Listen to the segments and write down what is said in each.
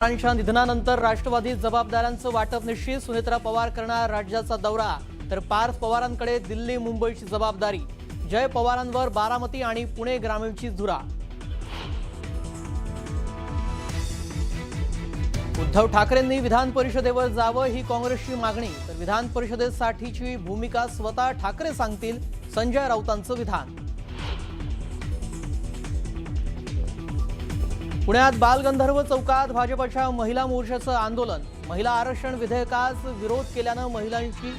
पवारांच्या निधनानंतर राष्ट्रवादी जबाबदाऱ्यांचं वाटप निश्चित। सुनेत्रा पवार करणार राज्याचा दौरा, तर पार्थ पवारांकडे दिल्ली मुंबईची जबाबदारी। जय पवारांवर बारामती आणि पुणे ग्रामीणची धुरा। उद्धव ठाकरेंनी विधान परिषदेवर जावं ही काँग्रेसची मागणी, तर विधान परिषदेसाठीची भूमिका स्वतः ठाकरे सांगतील, संजय राऊतांचं विधान। पुण्यात बालगंधर्व चौकात भाजपच्या महिला मोर्चाचं आंदोलन। महिला आरक्षण विधेयकास विरोध केल्यानं महिलांची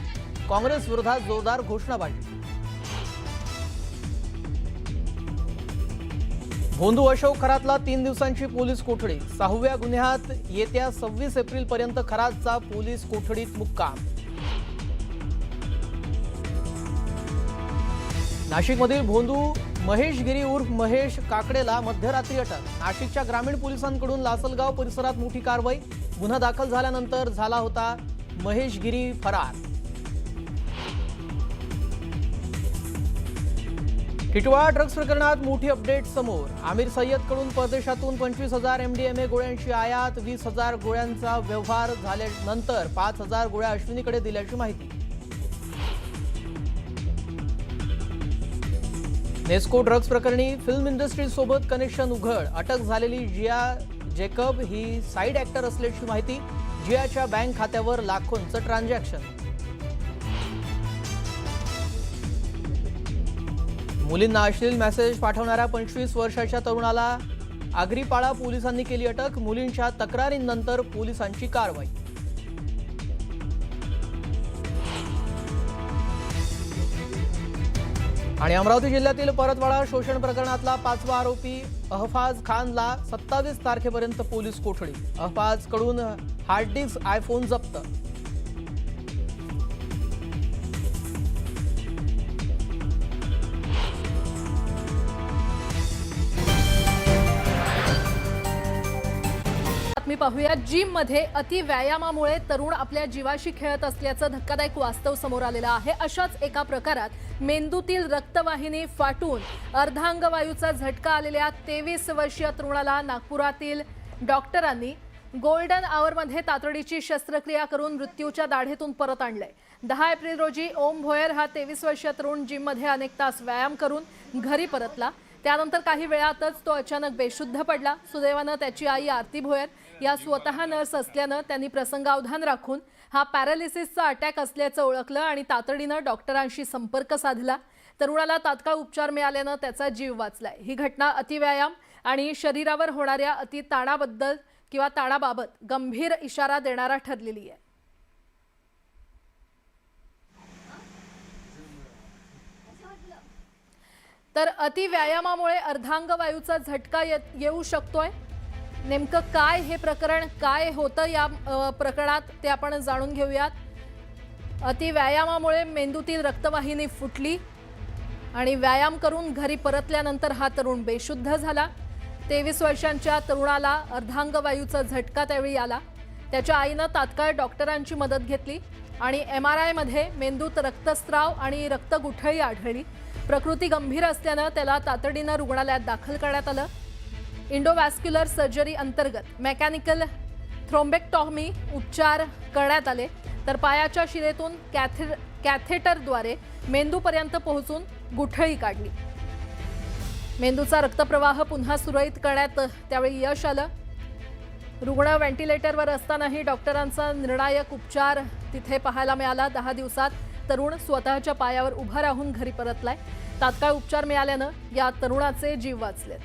काँग्रेस विरोधात जोरदार घोषणाबाजी। भोंदू अशोक खरातला 3 दिवसांची पोलीस कोठडी। 6व्या गुन्ह्यात येत्या 26 एप्रिलपर्यंत खरातचा पोलीस कोठडीत मुक्काम। नाशिकमधील भोंदू महेश गिरी उर्फ महेश काकडेला मध्यरात्री अटक। नाशिकच्या ग्रामीण पोलिसांकडून लासलगाव परिसरात मोठी कारवाई। गुन्हा दाखल झाल्यानंतर झाला होता महेश गिरी फरार। टिटवाळा ड्रग्ज प्रकरणात मोठी अपडेट समोर। आमिर सय्यदकडून परदेशातून 25,000 MDMA गोळ्यांची आयात। 20,000 गोळ्यांचा व्यवहार झाल्यानंतर 5,000 गोळ्या अश्विनीकडे दिल्याची माहिती। नेस्को ड्रग्ज प्रकरणी फिल्म इंडस्ट्री सोबत कनेक्शन उघड। अटक झालेली जिया जेकब ही साइड ॲक्टर असल्याची माहिती। जियाच्या बँक खात्यावर लाखोंचं ट्रान्झॅक्शन। मुलींना अश्लील मेसेज पाठवणाऱ्या 25 वर्षाच्या तरुणाला आगरीपाळा पोलिसांनी केली अटक। मुलींच्या तक्रारींनंतर पोलिसांची कारवाई। आणि अमरावती जिल्ह्यातील परतवाडा शोषण प्रकरणातला 5वा आरोपी अहफाज खानला 27 तारखेपर्यंत पोलीस कोठडी। अहफाजकडून हार्ड डिस्क आयफोन जप्त। बातमी पाहूया। जिम मध्ये अति व्यायामामुळे तरुण आपल्या जीवाशी खेळत असल्याचं धक्कादायक वास्तव समोर आलेलं आहे। अशाच एका प्रकारात मेंदूतील रक्तवाहिनी फाटून अर्धांगवायूचा झटका आलेल्या 23 वर्षीय तरुणाला नागपुरातील डॉक्टरांनी गोल्डन आवरमध्ये तातडीची शस्त्रक्रिया करून मृत्यूच्या दाढेतून परत आणलंय। 10 एप्रिल रोजी ओम भोयर हा 23 वर्षीय तरुण जिममध्ये अनेक तास व्यायाम करून घरी परतला। त्यानंतर काही वेळातच तो अचानक बेशुद्ध पडला। सुदैवानं त्याची आई आरती भोयर या स्वतः नर्स असल्यानं त्यांनी प्रसंगावधान राखून हा पॅरालिसिसचा अटॅक असल्याचं ओळखलं आणि तातडीनं डॉक्टरांशी संपर्क साधला। तरुणाला तात्काळ उपचार मिळाल्यानं त्याचा जीव वाचलाय। ही घटना अतिव्यायाम आणि शरीरावर होणाऱ्या अतिताणाबद्दल किंवा ताणाबाबत गंभीर इशारा देणारा ठरलेली आहे। तर अतिव्यायामामुळे अर्धांगवायूचा झटका येऊ शकतोय। नेमकं काय हे प्रकरण, काय होतं या प्रकरणात ते आपण जाणून घेऊयात। अतिव्यायामामुळे मेंदूतील रक्तवाहिनी फुटली आणि व्यायाम करून घरी परतल्यानंतर हा तरुण बेशुद्ध झाला। 23 वर्षांच्या तरुणाला अर्धांगवायूचा झटका त्यावेळी आला। त्याच्या आईनं तात्काळ डॉक्टरांची मदत घेतली आणि MRI मध्ये मेंदूत रक्तस्राव आणि रक्तगुठळी आढळली। प्रकृती गंभीर असल्यानं त्याला तातडीनं रुग्णालयात दाखल करण्यात आलं। इंडोवॅस्क्युलर सर्जरी अंतर्गत मेकॅनिकल थ्रोम्बेक्टॉमी उपचार करण्यात आले, तर पायाच्या शिरेतून कॅथेटरद्वारे मेंदूपर्यंत पोहोचून गुठळी काढली। मेंदूचा रक्तप्रवाह पुन्हा सुरळीत करण्यात त्यावेळी यश आलं। रुग्ण व्हेंटिलेटरवर असतानाही डॉक्टरांचा निर्णायक उपचार तिथे पाहायला मिळाला। 10 दिवसात तरुण स्वतःच्या पायावर उभा राहून घरी परतलाय। तात्काळ उपचार मिळाल्यानं या तरुणाचे जीव वाचले।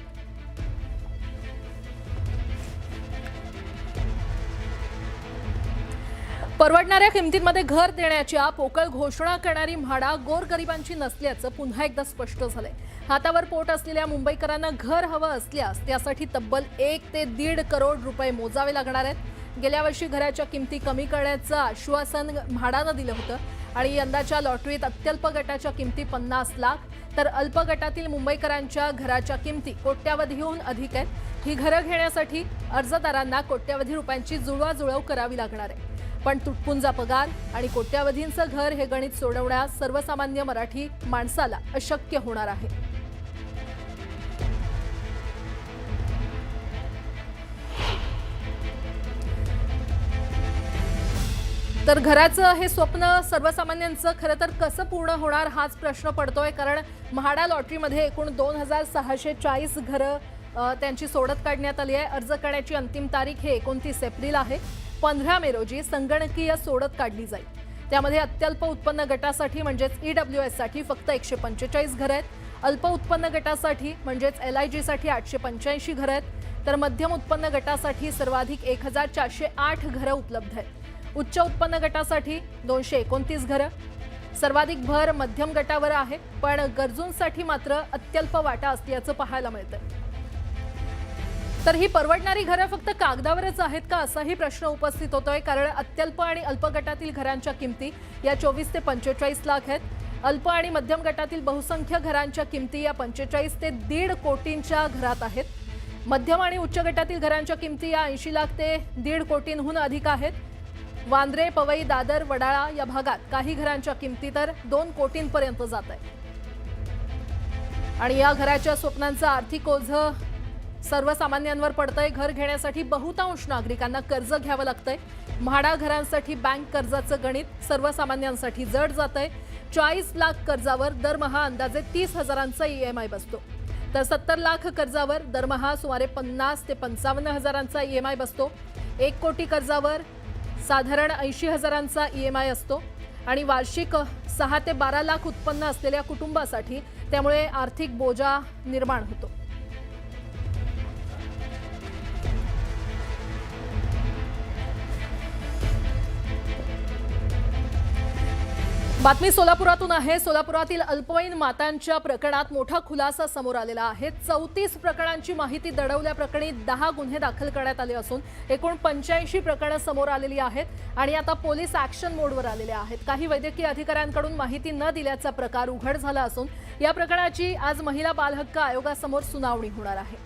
परवडणाऱ्या किमतींमध्ये घर देण्याच्या पोकळ घोषणा करणारी म्हाडा गोरगरिबांची नसल्याचं पुन्हा एकदा स्पष्ट झालंय। हातावर पोट असलेल्या मुंबईकरांना घर हवं असल्यास त्यासाठी तब्बल 1 ते 1.5 करोड रुपये मोजावे लागणार आहेत। गेल्या वर्षी घराच्या किमती कमी करण्याचं आश्वासन म्हाडानं दिलं होतं आणि यंदाच्या लॉटरीत अत्यल्प गटाच्या किमती 50 लाख, तर अल्प गटातील मुंबईकरांच्या घराच्या किमती कोट्यावधीहून अधिक आहेत। ही घरं घेण्यासाठी अर्जदारांना कोट्यावधी रुपयांची जुळवाजुळव करावी लागणार आहे। पण तुटपुंजा पगार आणि कोट्यावधींचं घर हे गणित सोडवण्यास सर्वसामान्य मराठी माणसाला अशक्य होणार आहे। तर घराचं हे स्वप्न सर्वसामान्यांचं खरं तर कसं पूर्ण होणार हाच प्रश्न पडतोय, कारण म्हाडा लॉटरीमध्ये एकूण 2640 घरं त्यांची सोडत काढण्यात आली आहे. अर्ज करण्याची अंतिम तारीख हे 29 एप्रिल आहे. 15 मे रोजी संगणकीय सोडत काढली जाईल. त्यामध्ये अत्यल्प उत्पन्न गटासाठी म्हणजेच EWS साठी फक्त 145 घरं आहेत. अल्प उत्पन्न गटासाठी म्हणजेच LIG साठी 885 घरं आहेत. तर मध्यम उत्पन्न गटासाठी सर्वाधिक 1408 घरं उपलब्ध आहेत. उच्च उत्पन्न गटासाठी 229 घरं. सर्वाधिक भर मध्यम गटावर आहे, पण गरजूंसाठी मात्र अत्यल्प वाटा असल्याचं पाहायला मिळतंय. तर ही परवडणारी घरं फक्त कागदावरच आहेत का असाही प्रश्न उपस्थित होतोय, कारण अत्यल्प आणि अल्प गटातील घरांच्या किमती या 24 ते 45 लाख आहेत. अल्प आणि मध्यम गटातील बहुसंख्य घरांच्या किमती या 45 ते 1.5 कोटींच्या घरात आहेत. मध्यम आणि उच्च गटातील घरांच्या किमती या 80 लाख ते 1.5 कोटींहून अधिक आहेत. वांद्रे, पवई, दादर, वडाळा या भागात काही घरांच्या किमती तर 2 कोटींपर्यंत जात आहे. आणि या घराच्या स्वप्नांचं आर्थिक ओझं सर्वसामान्यांवर पडतंय. घर घेण्यासाठी बहुतांश नागरिकांना कर्ज घ्यावं लागतंय. म्हाडा घरांसाठी बँक कर्जाचं गणित सर्वसामान्यांसाठी जड जातंय. 40 लाख कर्जावर दरमहा अंदाजे 30,000चा EMI बसतो, तर 70 लाख कर्जावर दरमहा सुमारे 50 ते 55 हजारांचा EMI बसतो. 1 कोटी कर्जावर साधारण 80,000चा EMI असतो आणि वार्षिक 6 ते 12 लाख उत्पन्न असलेल्या कुटुंबासाठी त्यामुळे आर्थिक बोजा निर्माण होतो. बातमी सोलापुरातून आहे. सोलापुरातील अल्पवयीन मातांच्या प्रकरणात मोठा खुलासा समोर आलेला आहे. 34 प्रकरणांची माहिती दडवल्याप्रकरणी 10 गुन्हे दाखल करण्यात आले असून एकूण 85 प्रकरणं समोर आलेली आहेत आणि आता पोलीस ॲक्शन मोडवर आलेले आहेत. काही वैद्यकीय अधिकाऱ्यांकडून माहिती न दिल्याचा प्रकार उघड झाला असून या प्रकरणाची आज महिला बालहक्क आयोगासमोर सुनावणी होणार आहे.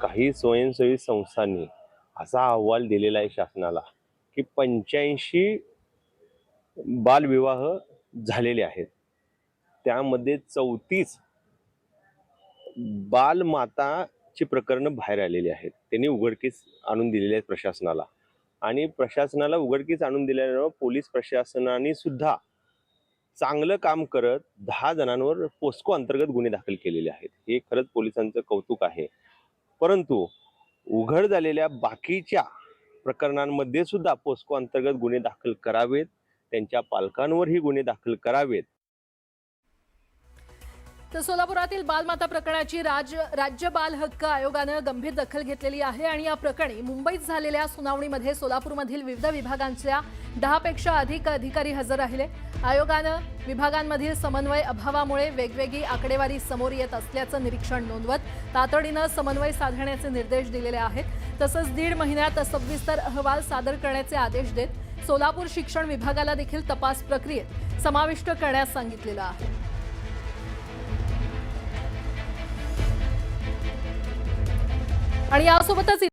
काही स्वयंसेवी संस्थांनी असा अहवाल दिलेला आहे शासनाला की 85 बालविवाह झालेले आहेत. त्यामध्ये 34 बालमाताची प्रकरणं बाहेर आलेली आहेत. त्यांनी उघडकीस आणून दिलेले आहेत प्रशासनाला, आणि प्रशासनाला उघडकीस आणून दिल्यानं पोलीस प्रशासनाने सुद्धा चांगलं काम करत 10 जणांवर पोस्को अंतर्गत गुन्हे दाखल केलेले आहेत. हे खरंच पोलिसांचं कौतुक आहे. परंतु उघड झालेल्या बाकीच्या प्रकरणांमध्ये सुद्धा पोस्को अंतर्गत गुन्हे दाखल करावेत, त्यांच्या पालकांवरही गुन्हे दाखल करावेत. तर सोलापुरातील बालमाता प्रकरणाची राज्य बाल हक्क आयोगानं गंभीर दखल घेतलेली आहे आणि या प्रकरणी मुंबईत झालेल्या सुनावणीमध्ये सोलापूरमधील विविध विभागांच्या 10 पेक्षा अधिक अधिकारी हजर राहिले. आयोगानं विभागांमधील समन्वय अभावामुळे वेगवेगळी आकडेवारी समोर येत असल्याचं निरीक्षण नोंदवत तातडीनं समन्वय साधण्याचे निर्देश दिलेले आहेत. तसंच 1.5 महिन्यात सविस्तर अहवाल सादर करण्याचे आदेश देत सोलापूर शिक्षण विभागाला देखील तपास प्रक्रियेत समाविष्ट करण्यास सांगितलेलं आहे. आणि यासोबतच